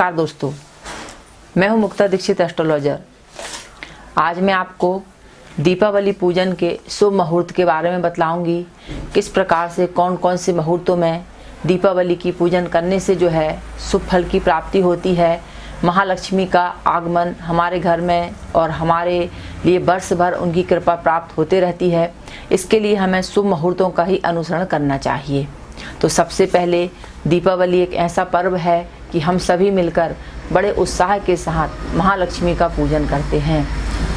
नमस्कार दोस्तों, मैं हूं मुक्ता दीक्षित एस्ट्रोलॉजर। आज मैं आपको दीपावली पूजन के शुभ मुहूर्त के बारे में बतलाऊंगी। किस प्रकार से कौन कौन से मुहूर्तों में दीपावली की पूजन करने से जो है शुभ फल की प्राप्ति होती है, महालक्ष्मी का आगमन हमारे घर में और हमारे लिए वर्ष भर उनकी कृपा प्राप्त होते रहती है। इसके लिए हमें शुभ मुहूर्तों का ही अनुसरण करना चाहिए। तो सबसे पहले दीपावली एक ऐसा पर्व है कि हम सभी मिलकर बड़े उत्साह के साथ महालक्ष्मी का पूजन करते हैं,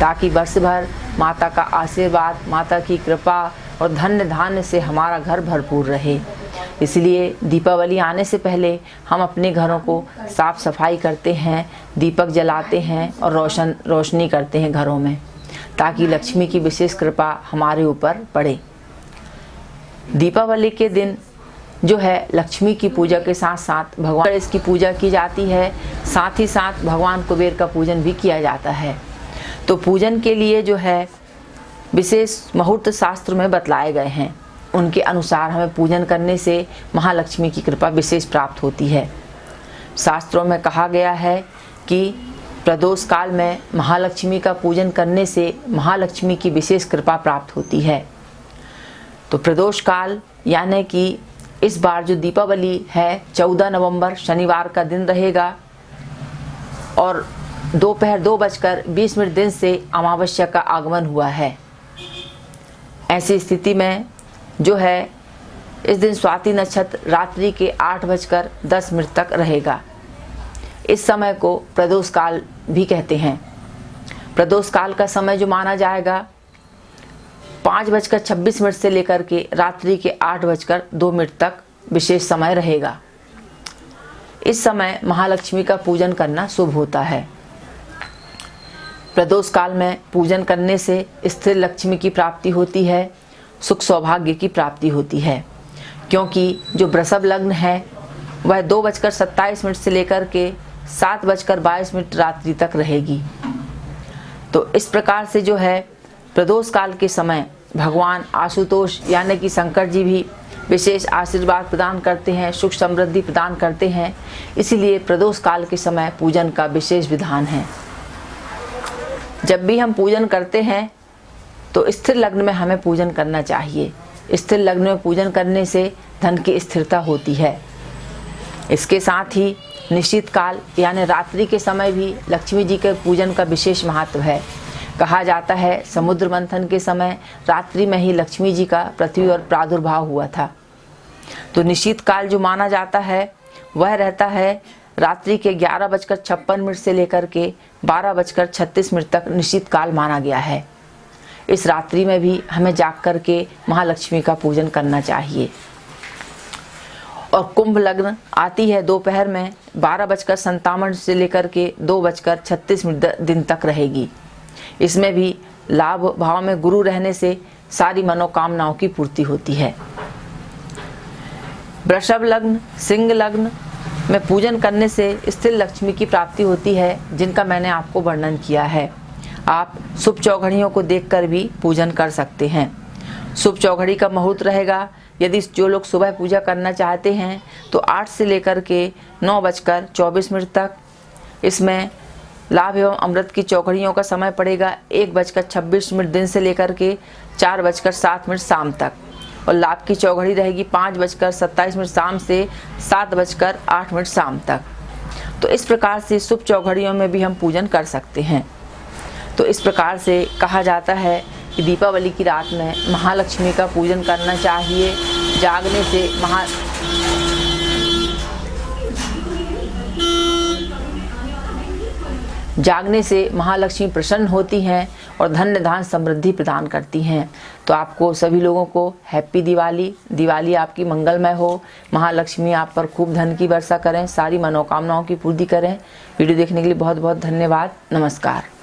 ताकि वर्ष भर माता का आशीर्वाद, माता की कृपा और धन्य धान्य से हमारा घर भरपूर रहे। इसलिए दीपावली आने से पहले हम अपने घरों को साफ सफाई करते हैं, दीपक जलाते हैं और रोशनी करते हैं घरों में, ताकि लक्ष्मी की विशेष कृपा हमारे ऊपर पड़े। दीपावली के दिन जो है लक्ष्मी की पूजा के साथ साथ भगवान गणेश की पूजा की जाती है, साथ ही साथ भगवान कुबेर का पूजन भी किया जाता है। तो पूजन के लिए जो है विशेष मुहूर्त शास्त्र में बतलाए गए हैं, उनके अनुसार हमें पूजन करने से महालक्ष्मी की कृपा विशेष प्राप्त होती है। शास्त्रों में कहा गया है कि प्रदोष काल में महालक्ष्मी का पूजन करने से महालक्ष्मी की विशेष कृपा प्राप्त होती है। तो प्रदोष काल यानी कि इस बार जो दीपावली है 14 नवंबर शनिवार का दिन रहेगा और दोपहर 2:20 दिन से अमावस्या का आगमन हुआ है। ऐसी स्थिति में जो है इस दिन स्वाति नक्षत्र रात्रि के 8:10 तक रहेगा। इस समय को प्रदोष काल भी कहते हैं। प्रदोष काल का समय जो माना जाएगा 5:26 से लेकर के रात्रि के 8:02 तक विशेष समय रहेगा। इस समय महालक्ष्मी का पूजन करना शुभ होता है। प्रदोष काल में पूजन करने से स्थिर लक्ष्मी की प्राप्ति होती है, सुख सौभाग्य की प्राप्ति होती है, क्योंकि जो वृषभ लग्न है वह 2:27 से लेकर के 7:22 रात्रि तक रहेगी। तो इस प्रकार से जो है प्रदोष काल के समय भगवान आशुतोष यानी कि शंकर जी भी विशेष आशीर्वाद प्रदान करते हैं, सुख समृद्धि प्रदान करते हैं। इसीलिए प्रदोष काल के समय पूजन का विशेष विधान है। जब भी हम पूजन करते हैं तो स्थिर लग्न में हमें पूजन करना चाहिए। स्थिर लग्न में पूजन करने से धन की स्थिरता होती है। इसके साथ ही निश्चित काल यानी रात्रि के समय भी लक्ष्मी जी के पूजन का विशेष महत्व है। कहा जाता है समुद्र मंथन के समय रात्रि में ही लक्ष्मी जी का पृथ्वी और प्रादुर्भाव हुआ था। तो निश्चित काल जो माना जाता है वह रहता है रात्रि के 11:56 से लेकर के 12:36 तक निश्चित काल माना गया है। इस रात्रि में भी हमें जाग कर के महालक्ष्मी का पूजन करना चाहिए। और कुंभ लग्न आती है दोपहर में 12:57 से लेकर के 2:36 तक रहेगी। इसमें भी लाभ भाव में गुरु रहने से सारी मनोकामनाओं की पूर्ति होती है। वृषभ लग्न, सिंह लग्न में पूजन करने से स्थिर लक्ष्मी की प्राप्ति होती है, जिनका मैंने आपको वर्णन किया है। आप शुभ चौघड़ियों को देखकर भी पूजन कर सकते हैं। शुभ चौघड़ी का मुहूर्त रहेगा, यदि जो लोग सुबह पूजा करना चाहते हैं तो 8 से लेकर के 9:24 तक। इसमें लाभ एवं अमृत की चौघड़ियों का समय पड़ेगा 1:26 दिन से लेकर के 4:07 शाम तक, और लाभ की चौघड़ी रहेगी 5:27 शाम से 7:08 शाम तक। तो इस प्रकार से शुभ चौघड़ियों में भी हम पूजन कर सकते हैं। तो इस प्रकार से कहा जाता है कि दीपावली की रात में महालक्ष्मी का पूजन करना चाहिए। जागने से महालक्ष्मी प्रसन्न होती हैं और धन्य धान समृद्धि प्रदान करती हैं। तो आपको सभी लोगों को हैप्पी दिवाली। दिवाली आपकी मंगलमय हो। महालक्ष्मी आप पर खूब धन की वर्षा करें, सारी मनोकामनाओं की पूर्ति करें। वीडियो देखने के लिए बहुत बहुत धन्यवाद। नमस्कार।